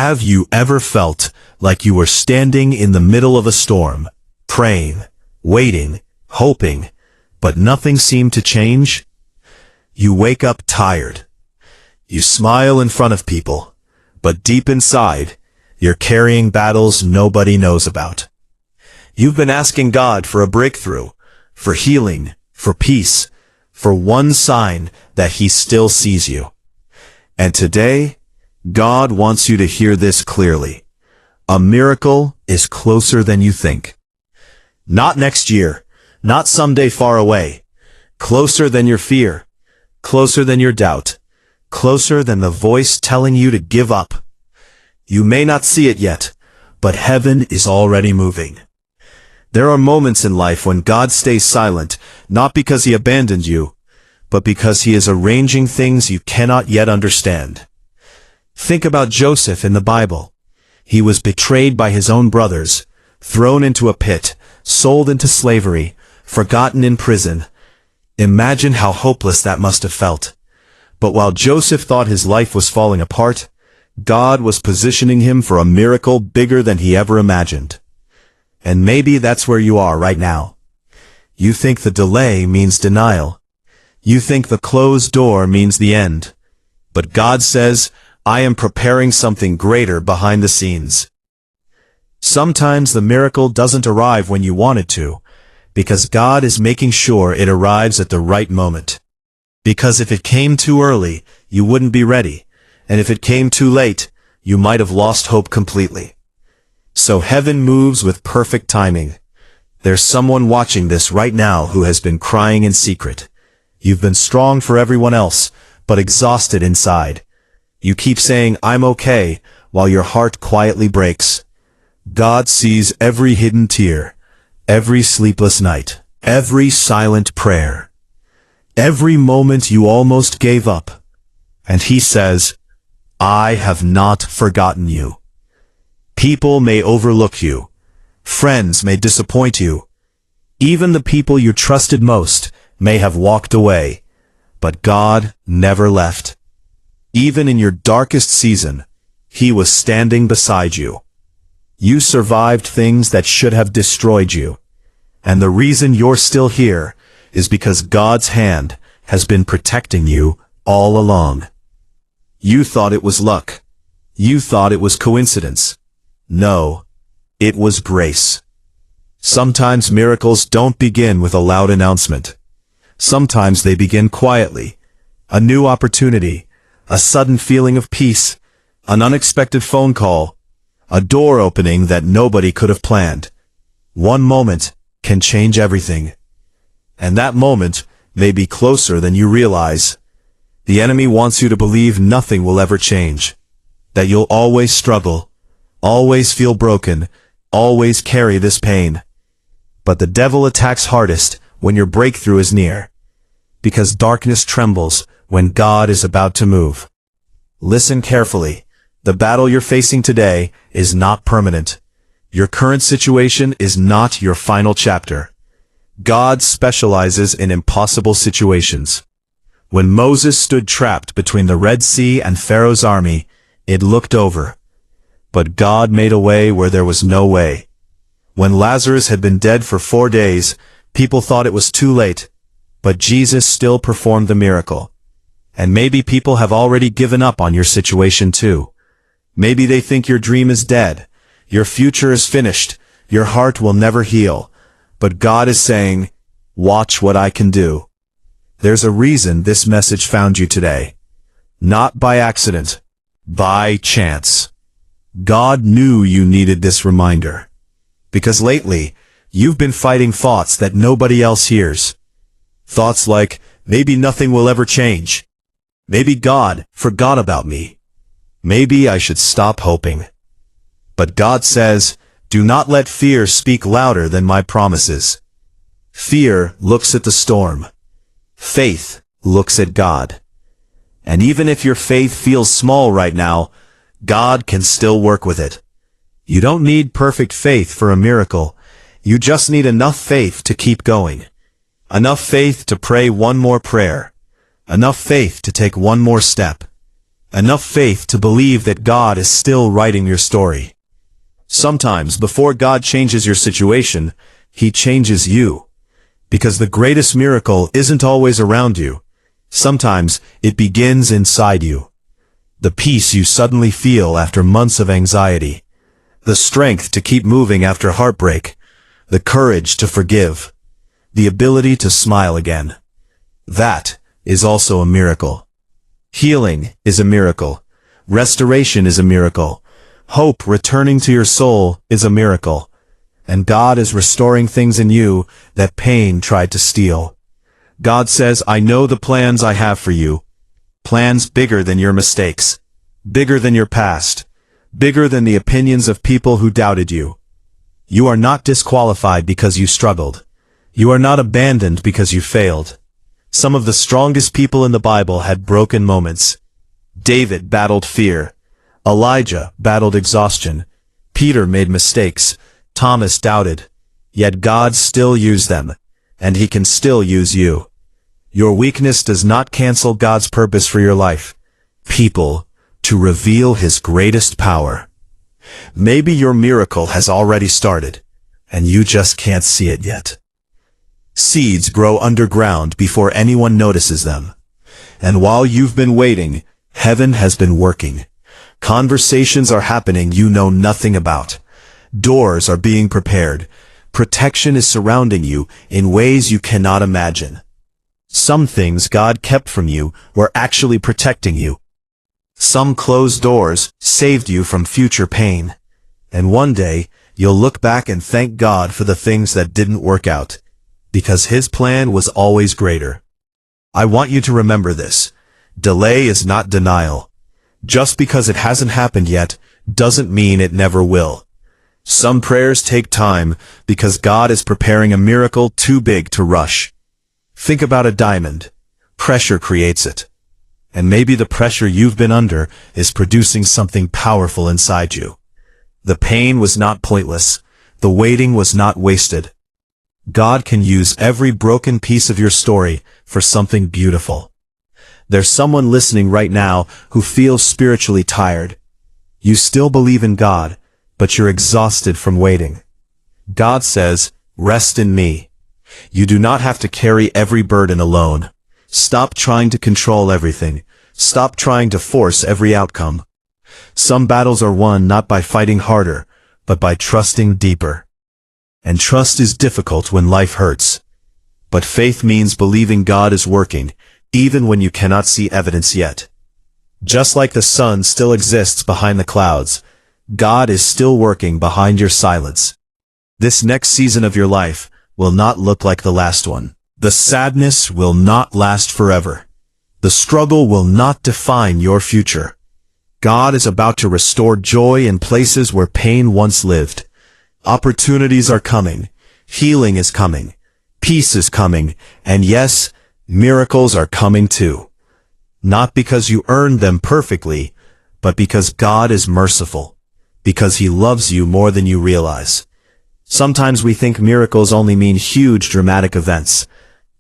Have you ever felt like you were standing in the middle of a storm, praying, waiting, hoping, but nothing seemed to change? You wake up tired. You smile in front of people, but deep inside, you're carrying battles nobody knows about. You've been asking God for a breakthrough, for healing, for peace, for one sign that He still sees you. And today, God wants you to hear this clearly. A miracle is closer than you think. Not next year, not someday far away. Closer than your fear, closer than your doubt, closer than the voice telling you to give up. You may not see it yet, but heaven is already moving. There are moments in life when God stays silent, not because He abandoned you, but because He is arranging things you cannot yet understand. Think about Joseph in the Bible. He was betrayed by his own brothers, thrown into a pit, sold into slavery, forgotten in prison. Imagine how hopeless that must have felt. But while Joseph thought his life was falling apart, God was positioning him for a miracle bigger than he ever imagined. And maybe that's where you are right now. You think the delay means denial. You think the closed door means the end. But God says, I am preparing something greater behind the scenes. Sometimes the miracle doesn't arrive when you want it to, because God is making sure it arrives at the right moment. Because if it came too early, you wouldn't be ready, and if it came too late, you might have lost hope completely. So heaven moves with perfect timing. There's someone watching this right now who has been crying in secret. You've been strong for everyone else, but exhausted inside. You keep saying, I'm okay, while your heart quietly breaks. God sees every hidden tear, every sleepless night, every silent prayer, every moment you almost gave up. And He says, I have not forgotten you. People may overlook you. Friends may disappoint you. Even the people you trusted most may have walked away. But God never left. Even in your darkest season, He was standing beside you. You survived things that should have destroyed you. And the reason you're still here is because God's hand has been protecting you all along. You thought it was luck. You thought it was coincidence. No, it was grace. Sometimes miracles don't begin with a loud announcement. Sometimes they begin quietly. A new opportunity, a sudden feeling of peace, an unexpected phone call, a door opening that nobody could have planned. One moment can change everything. And that moment may be closer than you realize. The enemy wants you to believe nothing will ever change, that you'll always struggle, always feel broken, always carry this pain. But the devil attacks hardest when your breakthrough is near, because darkness trembles when God is about to move. Listen carefully. The battle you're facing today is not permanent. Your current situation is not your final chapter. God specializes in impossible situations. When Moses stood trapped between the Red Sea and Pharaoh's army, it looked over. But God made a way where there was no way. When Lazarus had been dead for 4 days, people thought it was too late. But Jesus still performed the miracle. And maybe people have already given up on your situation too. Maybe they think your dream is dead. Your future is finished. Your heart will never heal. But God is saying, watch what I can do. There's a reason this message found you today. Not by accident. By chance. God knew you needed this reminder. Because lately, you've been fighting thoughts that nobody else hears. Thoughts like, maybe nothing will ever change. Maybe God forgot about me. Maybe I should stop hoping. But God says, do not let fear speak louder than my promises. Fear looks at the storm. Faith looks at God. And even if your faith feels small right now, God can still work with it. You don't need perfect faith for a miracle. You just need enough faith to keep going. Enough faith to pray one more prayer. Enough faith to take one more step. Enough faith to believe that God is still writing your story. Sometimes, before God changes your situation, He changes you. Because the greatest miracle isn't always around you. Sometimes it begins inside you. The peace you suddenly feel after months of anxiety. The strength to keep moving after heartbreak. The courage to forgive. The ability to smile again. That is also a miracle. Healing is a miracle. Restoration is a miracle. Hope returning to your soul is a miracle. And God is restoring things in you that pain tried to steal. God says, I know the plans I have for you. Plans bigger than your mistakes. Bigger than your past. Bigger than the opinions of people who doubted you. You are not disqualified because you struggled. You are not abandoned because you failed. Some of the strongest people in the Bible had broken moments. David battled fear. Elijah battled exhaustion. Peter made mistakes. Thomas doubted. Yet God still used them, and He can still use you. Your weakness does not cancel God's purpose for your life. People, to reveal His greatest power. Maybe your miracle has already started, and you just can't see it yet. Seeds grow underground before anyone notices them. And while you've been waiting, heaven has been working. Conversations are happening you know nothing about. Doors are being prepared. Protection is surrounding you in ways you cannot imagine. Some things God kept from you were actually protecting you. Some closed doors saved you from future pain. And one day, you'll look back and thank God for the things that didn't work out, because His plan was always greater. I want you to remember this. Delay is not denial. Just because it hasn't happened yet doesn't mean it never will. Some prayers take time because God is preparing a miracle too big to rush. Think about a diamond. Pressure creates it. And maybe the pressure you've been under is producing something powerful inside you. The pain was not pointless. The waiting was not wasted. God can use every broken piece of your story for something beautiful. There's someone listening right now who feels spiritually tired. You still believe in God, but you're exhausted from waiting. God says, rest in me. You do not have to carry every burden alone. Stop trying to control everything. Stop trying to force every outcome. Some battles are won not by fighting harder, but by trusting deeper. And trust is difficult when life hurts. But faith means believing God is working, even when you cannot see evidence yet. Just like the sun still exists behind the clouds, God is still working behind your silence. This next season of your life will not look like the last one. The sadness will not last forever. The struggle will not define your future. God is about to restore joy in places where pain once lived. Opportunities are coming. Healing is coming. Peace is coming. And yes, miracles are coming too. Not because you earned them perfectly, but because God is merciful. Because He loves you more than you realize. Sometimes we think miracles only mean huge dramatic events.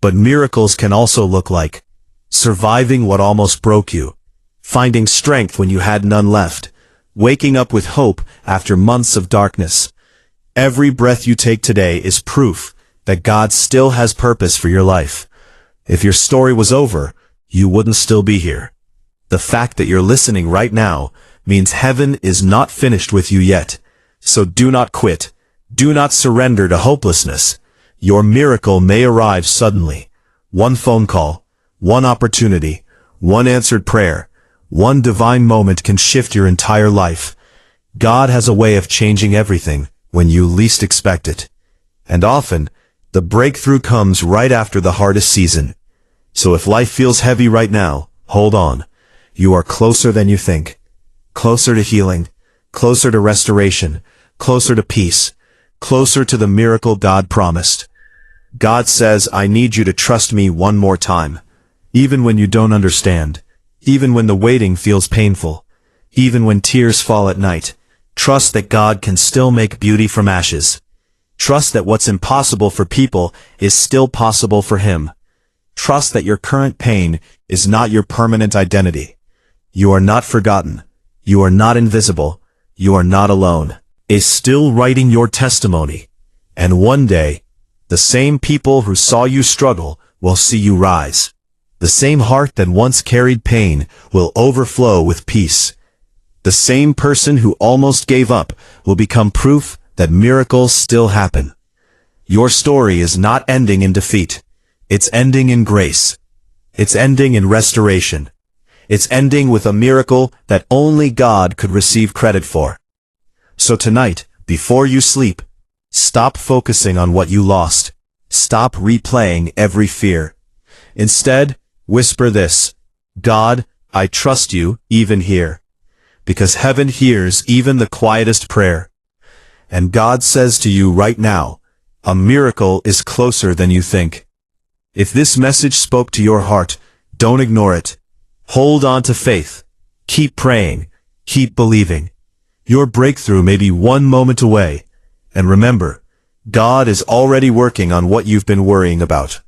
But miracles can also look like surviving what almost broke you, finding strength when you had none left, waking up with hope after months of darkness. Every breath you take today is proof that God still has purpose for your life. If your story was over, you wouldn't still be here. The fact that you're listening right now means heaven is not finished with you yet. So do not quit. Do not surrender to hopelessness. Your miracle may arrive suddenly. One phone call, one opportunity, one answered prayer, one divine moment can shift your entire life. God has a way of changing everything when you least expect it. And often, the breakthrough comes right after the hardest season. So if life feels heavy right now, hold on. You are closer than you think. Closer to healing, closer to restoration, closer to peace, closer to the miracle God promised. God says, I need you to trust me one more time. Even when you don't understand. Even when the waiting feels painful. Even when tears fall at night. Trust that God can still make beauty from ashes. Trust that what's impossible for people is still possible for Him. Trust that your current pain is not your permanent identity. You are not forgotten. You are not invisible. You are not alone. Is still writing your testimony. And one day, the same people who saw you struggle will see you rise. The same heart that once carried pain will overflow with peace. The same person who almost gave up will become proof that miracles still happen. Your story is not ending in defeat. It's ending in grace. It's ending in restoration. It's ending with a miracle that only God could receive credit for. So tonight, before you sleep, stop focusing on what you lost. Stop replaying every fear. Instead, whisper this: God, I trust you even here. Because heaven hears even the quietest prayer. And God says to you right now, a miracle is closer than you think. If this message spoke to your heart, don't ignore it. Hold on to faith. Keep praying. Keep believing. Your breakthrough may be one moment away. And remember, God is already working on what you've been worrying about.